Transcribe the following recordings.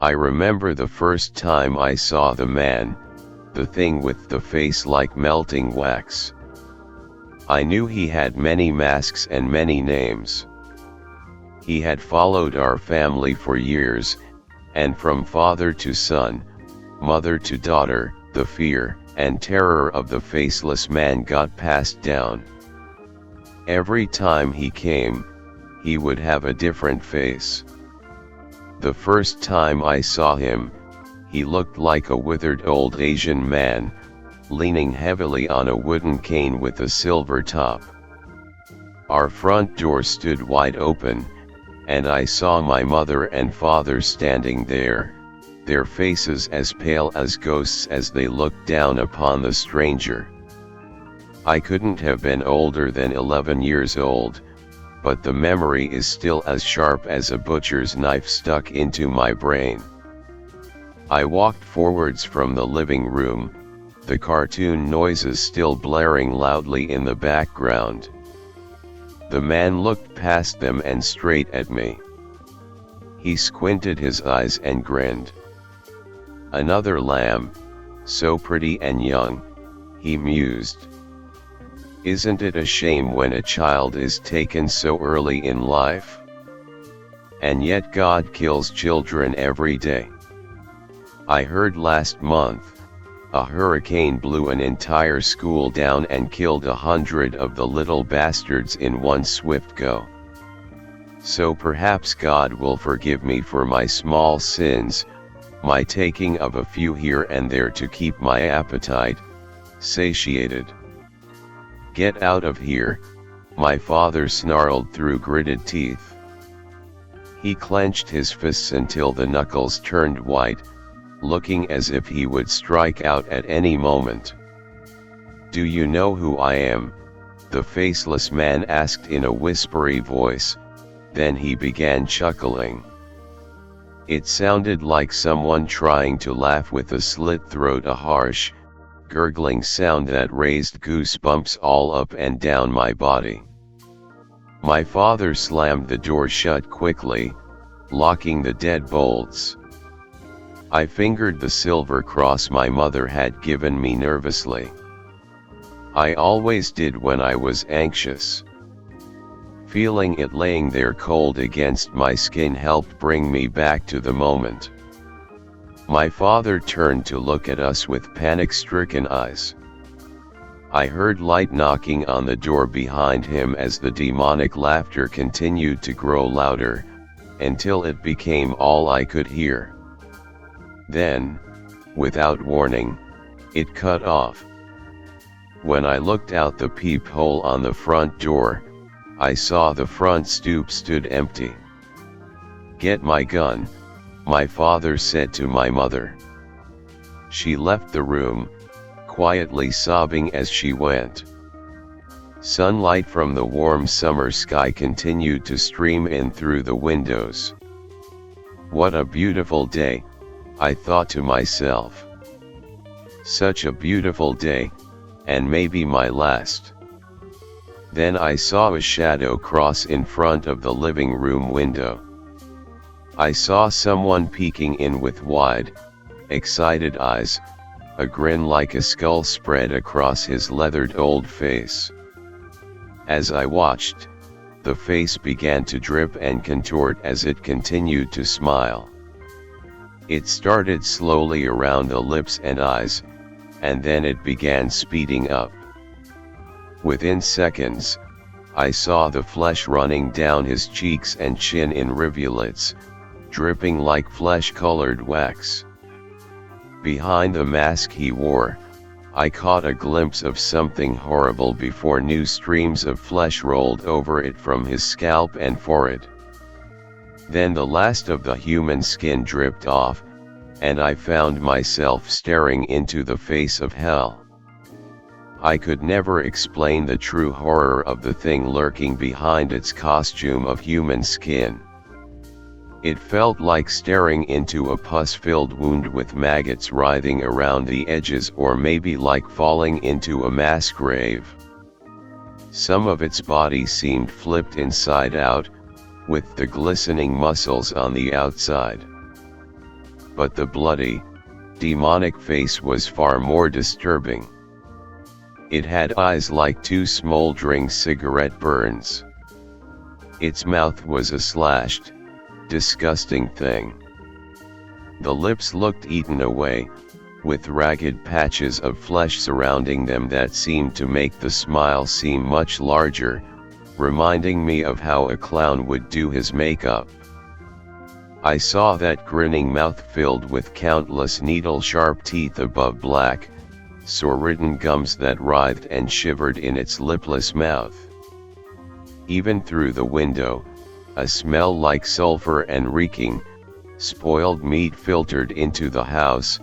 I remember the first time I saw the man, the thing with the face like melting wax. I knew he had many masks and many names. He had followed our family for years, and from father to son, mother to daughter, the fear and terror of the Faceless Man got passed down. Every time he came, he would have a different face. The first time I saw him, he looked like a withered old Asian man, leaning heavily on a wooden cane with a silver top. Our front door stood wide open, and I saw my mother and father standing there, their faces as pale as ghosts as they looked down upon the stranger. I couldn't have been older than 11 years old, but the memory is still as sharp as a butcher's knife stuck into my brain. I walked forwards from the living room, the cartoon noises still blaring loudly in the background. The man looked past them and straight at me. He squinted his eyes and grinned. "Another lamb, so pretty and young," he mused. "Isn't it a shame when a child is taken so early in life? And yet God kills children every day. I heard last month, a hurricane blew an entire school down and killed 100 of the little bastards in one swift go. So perhaps God will forgive me for my small sins, my taking of a few here and there to keep my appetite satiated." "Get out of here," my father snarled through gritted teeth. He clenched his fists until the knuckles turned white, looking as if he would strike out at any moment. "Do you know who I am?" the Faceless Man asked in a whispery voice, then he began chuckling. It sounded like someone trying to laugh with a slit throat, a harsh, gurgling sound that raised goosebumps all up and down my body. My father slammed the door shut quickly, locking the deadbolts. I fingered the silver cross my mother had given me nervously. I always did when I was anxious. Feeling it laying there cold against my skin helped bring me back to the moment. My father turned to look at us with panic-stricken eyes. I heard light knocking on the door behind him as the demonic laughter continued to grow louder, until it became all I could hear. Then, without warning, it cut off. When I looked out the peephole on the front door, I saw the front stoop stood empty. "Get my gun," my father said to my mother. She left the room, quietly sobbing as she went. Sunlight from the warm summer sky continued to stream in through the windows. What a beautiful day, I thought to myself. Such a beautiful day, and maybe my last. Then I saw a shadow cross in front of the living room window. I saw someone peeking in with wide, excited eyes, a grin like a skull spread across his leathered old face. As I watched, the face began to drip and contort as it continued to smile. It started slowly around the lips and eyes, and then it began speeding up. Within seconds, I saw the flesh running down his cheeks and chin in rivulets, dripping like flesh-colored wax. Behind the mask he wore, I caught a glimpse of something horrible before new streams of flesh rolled over it from his scalp and forehead. Then the last of the human skin dripped off, and I found myself staring into the face of hell. I could never explain the true horror of the thing lurking behind its costume of human skin. It felt like staring into a pus-filled wound with maggots writhing around the edges, or maybe like falling into a mass grave. Some of its body seemed flipped inside out, with the glistening muscles on the outside. but the bloody, demonic face was far more disturbing. It had eyes like two smoldering cigarette burns. Its mouth was a slashed, disgusting thing. The lips looked eaten away, with ragged patches of flesh surrounding them that seemed to make the smile seem much larger, reminding me of how a clown would do his makeup. I saw that grinning mouth filled with countless needle-sharp teeth above black, sore-ridden gums that writhed and shivered in its lipless mouth. Even through the window, a smell like sulfur and reeking, spoiled meat filtered into the house,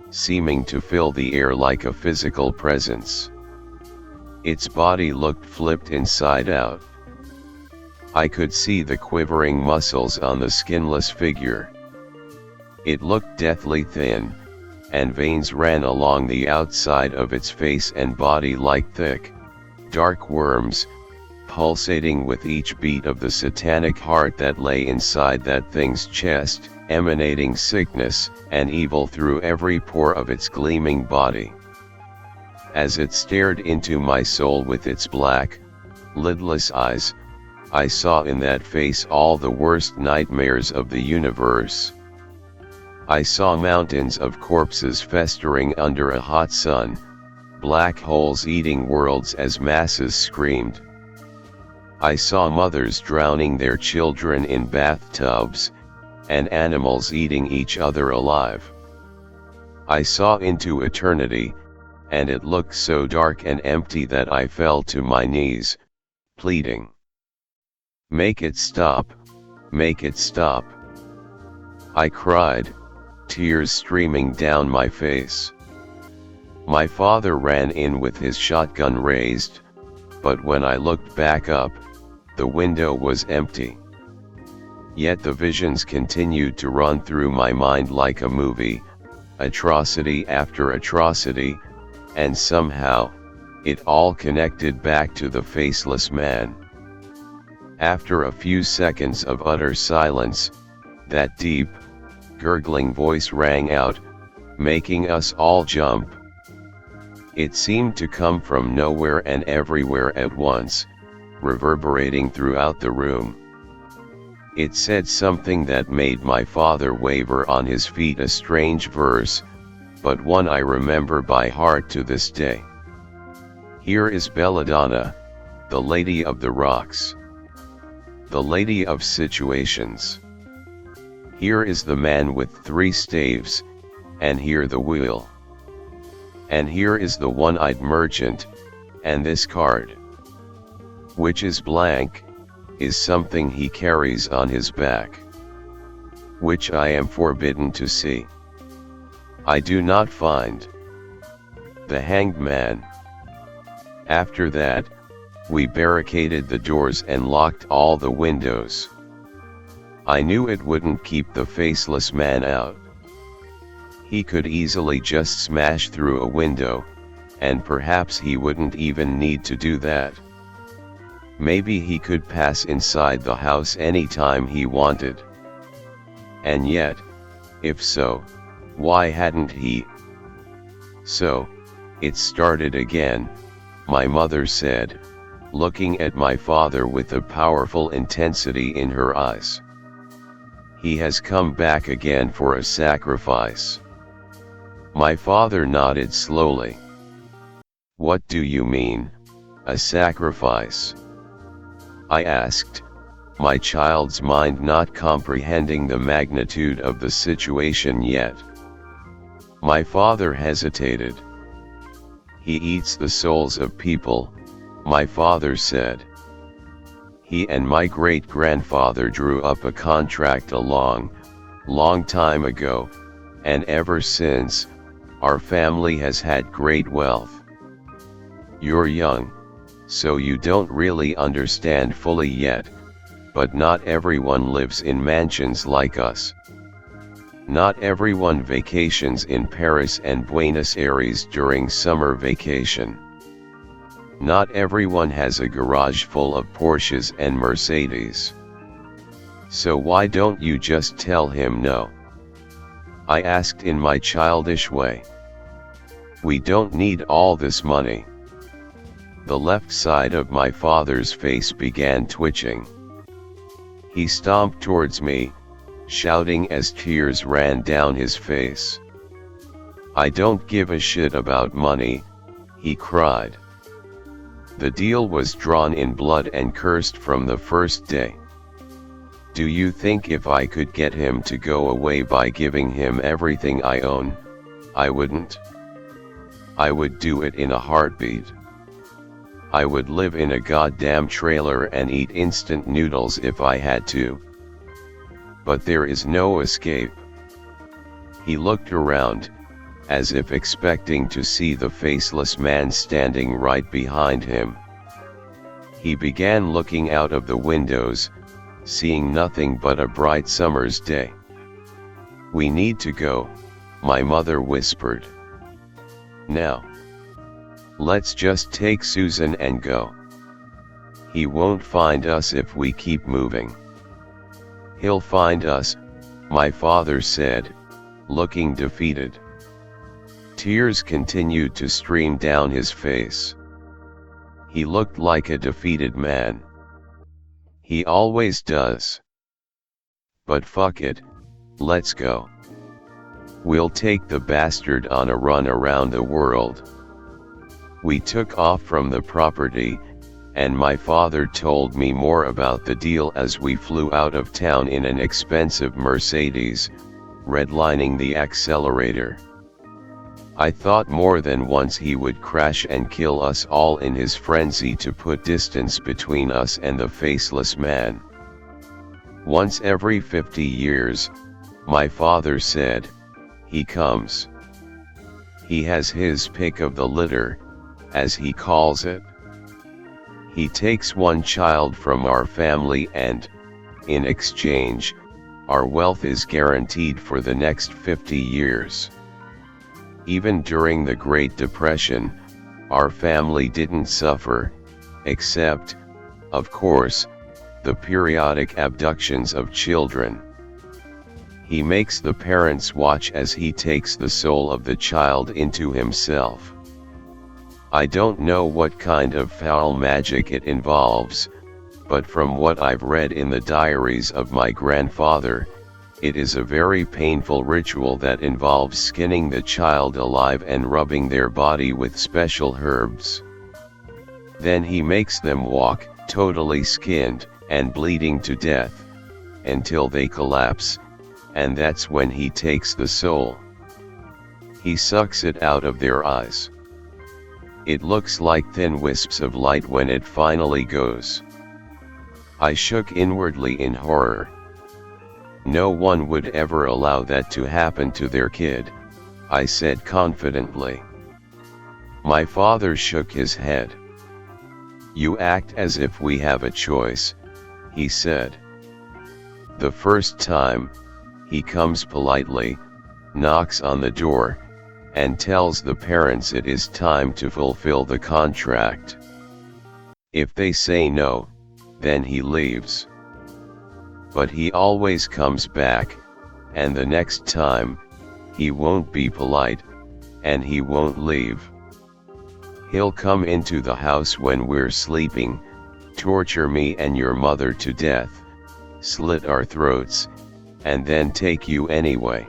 seeming to fill the air like a physical presence. Its body looked flipped inside out. I could see the quivering muscles on the skinless figure. It looked deathly thin, and veins ran along the outside of its face and body like thick, dark worms, pulsating with each beat of the satanic heart that lay inside that thing's chest, emanating sickness and evil through every pore of its gleaming body. As it stared into my soul with its black, lidless eyes, I saw in that face all the worst nightmares of the universe. I saw mountains of corpses festering under a hot sun, black holes eating worlds as masses screamed. I saw mothers drowning their children in bathtubs, and animals eating each other alive. I saw into eternity, and it looked so dark and empty that I fell to my knees, pleading, "Make it stop, make it stop." I cried, tears streaming down my face. My father ran in with his shotgun raised, but when I looked back up, the window was empty. Yet the visions continued to run through my mind like a movie, atrocity after atrocity, and somehow, it all connected back to the Faceless Man. After a few seconds of utter silence, that deep, gurgling voice rang out, making us all jump. It seemed to come from nowhere and everywhere at once, reverberating throughout the room. It said something that made my father waver on his feet, a strange verse, but one I remember by heart to this day. Here is Belladonna, the lady of the rocks, the lady of situations. Here is the man with 3 staves, and here the wheel. And here is the one-eyed merchant, and this card, which is blank, is something he carries on his back, which I am forbidden to see. I do not find the hanged man. After that, we barricaded the doors and locked all the windows. I knew it wouldn't keep the Faceless Man out. He could easily just smash through a window, and perhaps he wouldn't even need to do that. Maybe he could pass inside the house anytime he wanted. And yet, if so, why hadn't he? So, it started again, my mother said, looking at my father with a powerful intensity in her eyes. He has come back again for a sacrifice. My father nodded slowly. What do you mean, a sacrifice? I asked, my child's mind not comprehending the magnitude of the situation yet. My father hesitated. He eats the souls of people, my father said. He and my great-grandfather drew up a contract a long, long time ago, and ever since, our family has had great wealth. You're young, so you don't really understand fully yet, but not everyone lives in mansions like us. Not everyone vacations in Paris and Buenos Aires during summer vacation. Not everyone has a garage full of Porsches and Mercedes. So why don't you just tell him no? I asked in my childish way. We don't need all this money. The left side of my father's face began twitching. He stomped towards me, shouting as tears ran down his face. I don't give a shit about money, he cried. The deal was drawn in blood and cursed from the first day. Do you think if I could get him to go away by giving him everything I own, I wouldn't? I would do it in a heartbeat. I would live in a goddamn trailer and eat instant noodles if I had to. But there is no escape. He looked around, as if expecting to see the faceless man standing right behind him. He began looking out of the windows, seeing nothing but a bright summer's day. We need to go, my mother whispered. Now. Let's just take Susan and go. He won't find us if we keep moving. He'll find us, my father said, looking defeated. Tears continued to stream down his face. He looked like a defeated man. He always does. But fuck it, let's go. We'll take the bastard on a run around the world. We took off from the property, and my father told me more about the deal as we flew out of town in an expensive Mercedes, redlining the accelerator. I thought more than once he would crash and kill us all in his frenzy to put distance between us and the faceless man. Once every 50 years, my father said, he comes. He has his pick of the litter, as he calls it. He takes one child from our family and, in exchange, our wealth is guaranteed for the next 50 years. Even during the Great Depression, our family didn't suffer, except, of course, the periodic abductions of children. He makes the parents watch as he takes the soul of the child into himself. I don't know what kind of foul magic it involves, but from what I've read in the diaries of my grandfather, it is a very painful ritual that involves skinning the child alive and rubbing their body with special herbs. Then he makes them walk, totally skinned, and bleeding to death, until they collapse, and that's when he takes the soul. He sucks it out of their eyes. It looks like thin wisps of light when it finally goes. I shook inwardly in horror. No one would ever allow that to happen to their kid, I said confidently. My father shook his head. You act as if we have a choice, he said. The first time, he comes politely, knocks on the door, and tells the parents it is time to fulfill the contract. If they say no, then he leaves. But he always comes back, and the next time, he won't be polite, and he won't leave. He'll come into the house when we're sleeping, torture me and your mother to death, slit our throats, and then take you anyway.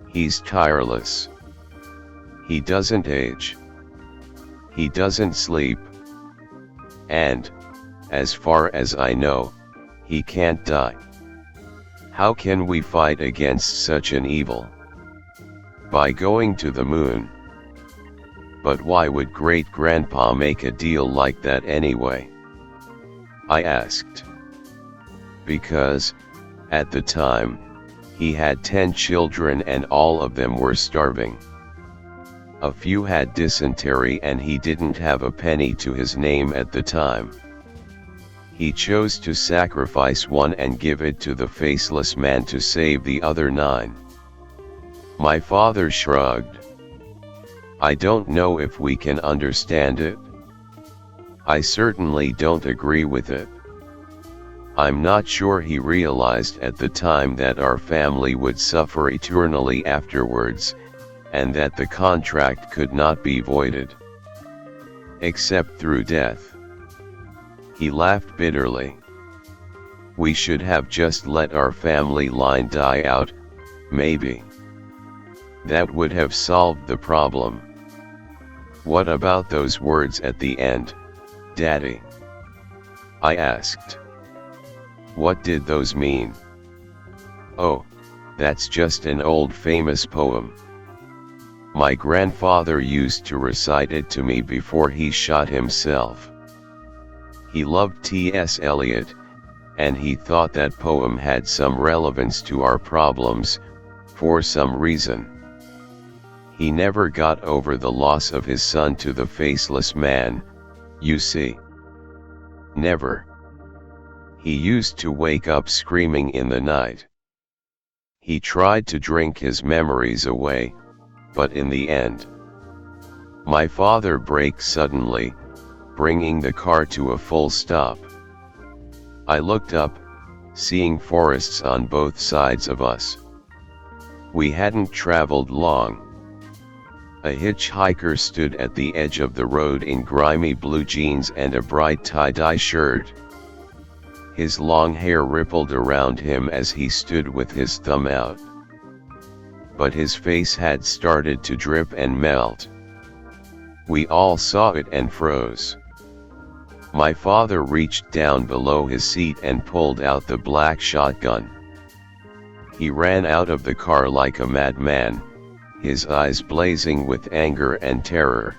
He's tireless. He doesn't age. He doesn't sleep. And, as far as I know, he can't die. How can we fight against such an evil? By going to the moon. But why would great-grandpa make a deal like that anyway? I asked. Because, at the time, he had 10 children and all of them were starving. A few had dysentery and he didn't have a penny to his name at the time. He chose to sacrifice one and give it to the faceless man to save the other 9. My father shrugged. I don't know if we can understand it. I certainly don't agree with it. I'm not sure he realized at the time that our family would suffer eternally afterwards, and that the contract could not be voided, except through death. He laughed bitterly. We should have just let our family line die out, maybe. That would have solved the problem. What about those words at the end, Daddy? I asked. What did those mean? Oh, that's just an old famous poem. My grandfather used to recite it to me before he shot himself. He loved T.S. Eliot, and he thought that poem had some relevance to our problems, for some reason. He never got over the loss of his son to the faceless man, you see. Never. He used to wake up screaming in the night. He tried to drink his memories away, but in the end, my father braked suddenly, bringing the car to a full stop. I looked up, seeing forests on both sides of us. We hadn't traveled long. A hitchhiker stood at the edge of the road in grimy blue jeans and a bright tie-dye shirt. His long hair rippled around him as he stood with his thumb out. But his face had started to drip and melt. We all saw it and froze. My father reached down below his seat and pulled out the black shotgun. He ran out of the car like a madman, his eyes blazing with anger and terror.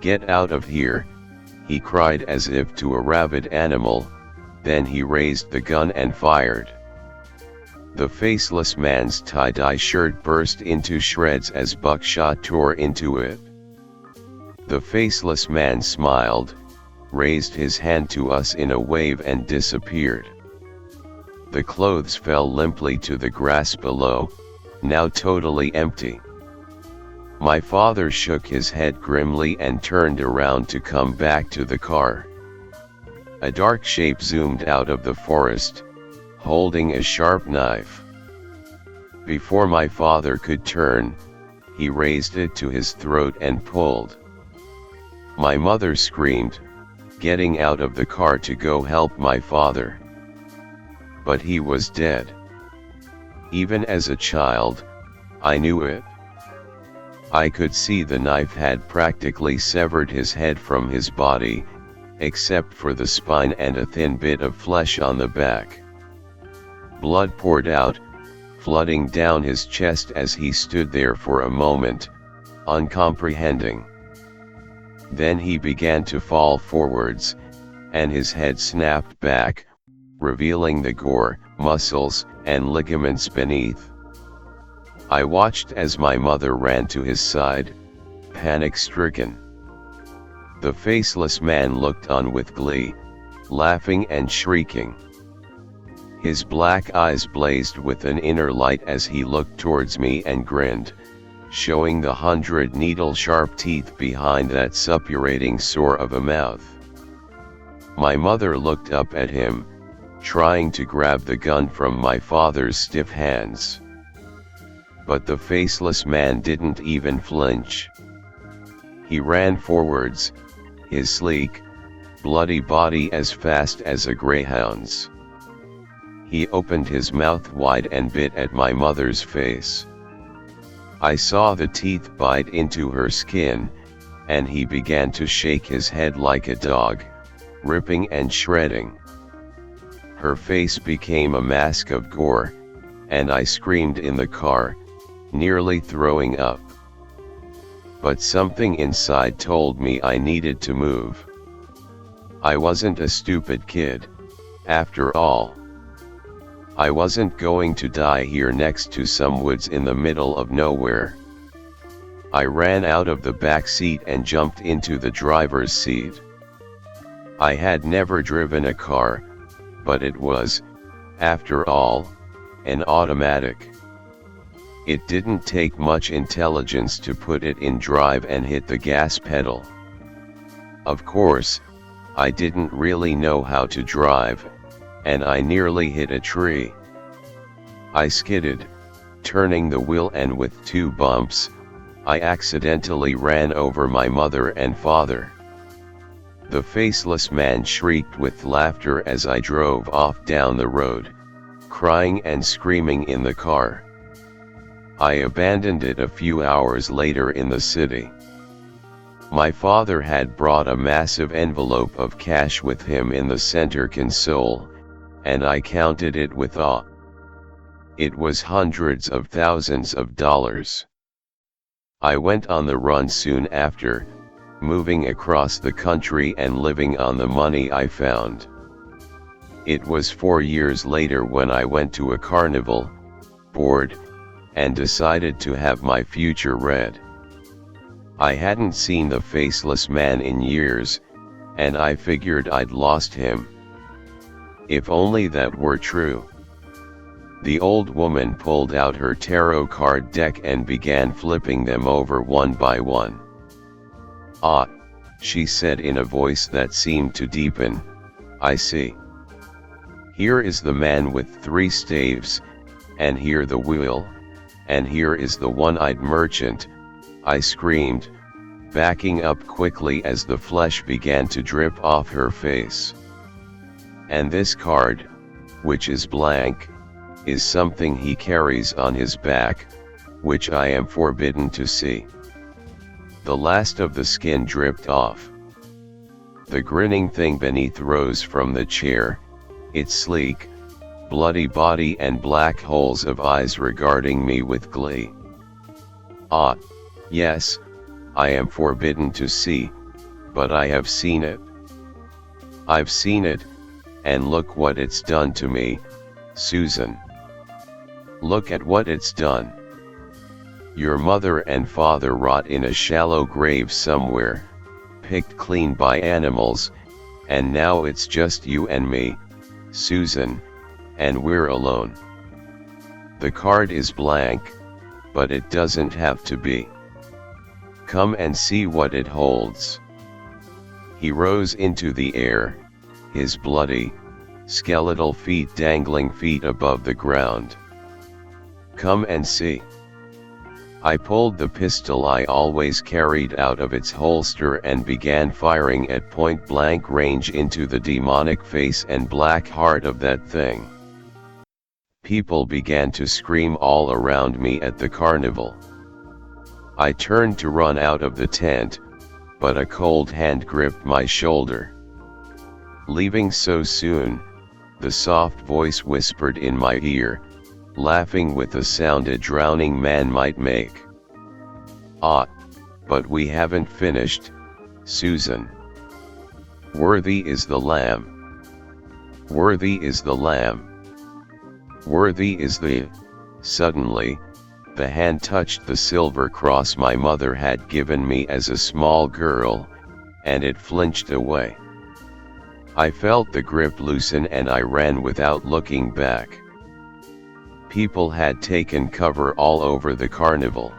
Get out of here, he cried as if to a rabid animal, then he raised the gun and fired. The faceless man's tie-dye shirt burst into shreds as buckshot tore into it. The faceless man smiled, raised his hand to us in a wave and disappeared. The clothes fell limply to the grass below, now totally empty. My father shook his head grimly and turned around to come back to the car. A dark shape zoomed out of the forest, holding a sharp knife. Before my father could turn, he raised it to his throat and pulled. My mother screamed, getting out of the car to go help my father. But he was dead. Even as a child, I knew it. I could see the knife had practically severed his head from his body, except for the spine and a thin bit of flesh on the back. Blood poured out, flooding down his chest as he stood there for a moment, uncomprehending. Then he began to fall forwards, and his head snapped back, revealing the gore, muscles, and ligaments beneath. I watched as my mother ran to his side, panic-stricken. The faceless man looked on with glee, laughing and shrieking. His black eyes blazed with an inner light as he looked towards me and grinned, showing the 100 needle-sharp teeth behind that suppurating sore of a mouth. My mother looked up at him, trying to grab the gun from my father's stiff hands. But the faceless man didn't even flinch. He ran forwards, his sleek, bloody body as fast as a greyhound's. He opened his mouth wide and bit at my mother's face. I saw the teeth bite into her skin, and he began to shake his head like a dog, ripping and shredding. Her face became a mask of gore, and I screamed in the car, nearly throwing up. But something inside told me I needed to move. I wasn't a stupid kid, after all. I wasn't going to die here next to some woods in the middle of nowhere. I ran out of the back seat and jumped into the driver's seat. I had never driven a car, but it was, after all, an automatic. It didn't take much intelligence to put it in drive and hit the gas pedal. Of course, I didn't really know how to drive, and I nearly hit a tree. I skidded, turning the wheel, and with 2 bumps, I accidentally ran over my mother and father. The faceless man shrieked with laughter as I drove off down the road, crying and screaming in the car. I abandoned it a few hours later in the city. My father had brought a massive envelope of cash with him in the center console, and I counted it with awe. It was hundreds of thousands of dollars. I went on the run soon after, moving across the country and living on the money I found. It was 4 years later when I went to a carnival, bored, and decided to have my future read. I hadn't seen the faceless man in years, and I figured I'd lost him. If only that were true. The old woman pulled out her tarot card deck and began flipping them over one by one. "Ah," she said in a voice that seemed to deepen, "I see. Here is the man with 3 staves, and here the wheel, and here is the one-eyed merchant," I screamed, backing up quickly as the flesh began to drip off her face. "And this card, which is blank, is something he carries on his back, which I am forbidden to see." The last of the skin dripped off. The grinning thing beneath rose from the chair, its sleek, bloody body and black holes of eyes regarding me with glee. "Ah, yes, I am forbidden to see, but I have seen it. I've seen it, and look what it's done to me, Susan. Look at what it's done. Your mother and father rot in a shallow grave somewhere, picked clean by animals, and now it's just you and me, Susan, and we're alone. The card is blank, but it doesn't have to be. Come and see what it holds." He rose into the air, his bloody, skeletal feet dangling feet above the ground. "Come and see." I pulled the pistol I always carried out of its holster and began firing at point-blank range into the demonic face and black heart of that thing. People began to scream all around me at the carnival. I turned to run out of the tent, but a cold hand gripped my shoulder. "Leaving so soon?" the soft voice whispered in my ear, laughing with a sound a drowning man might make. "Ah, but we haven't finished, Susan. Worthy is the Lamb. Worthy is the Lamb. Worthy is the..." Suddenly, the hand touched the silver cross my mother had given me as a small girl, and it flinched away. I felt the grip loosen and I ran without looking back. People had taken cover all over the carnival.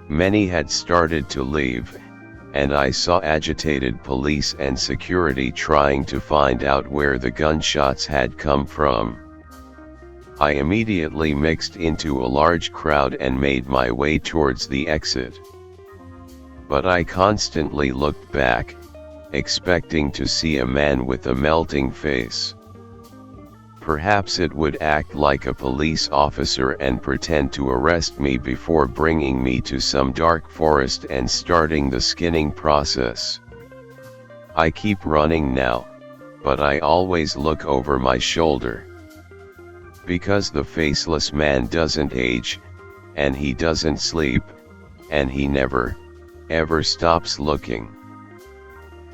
Many had started to leave, and I saw agitated police and security trying to find out where the gunshots had come from. I immediately mixed into a large crowd and made my way towards the exit. But I constantly looked back, expecting to see a man with a melting face. Perhaps it would act like a police officer and pretend to arrest me before bringing me to some dark forest and starting the skinning process. I keep running now, but I always look over my shoulder. Because the faceless man doesn't age, and he doesn't sleep, and he never, ever stops looking.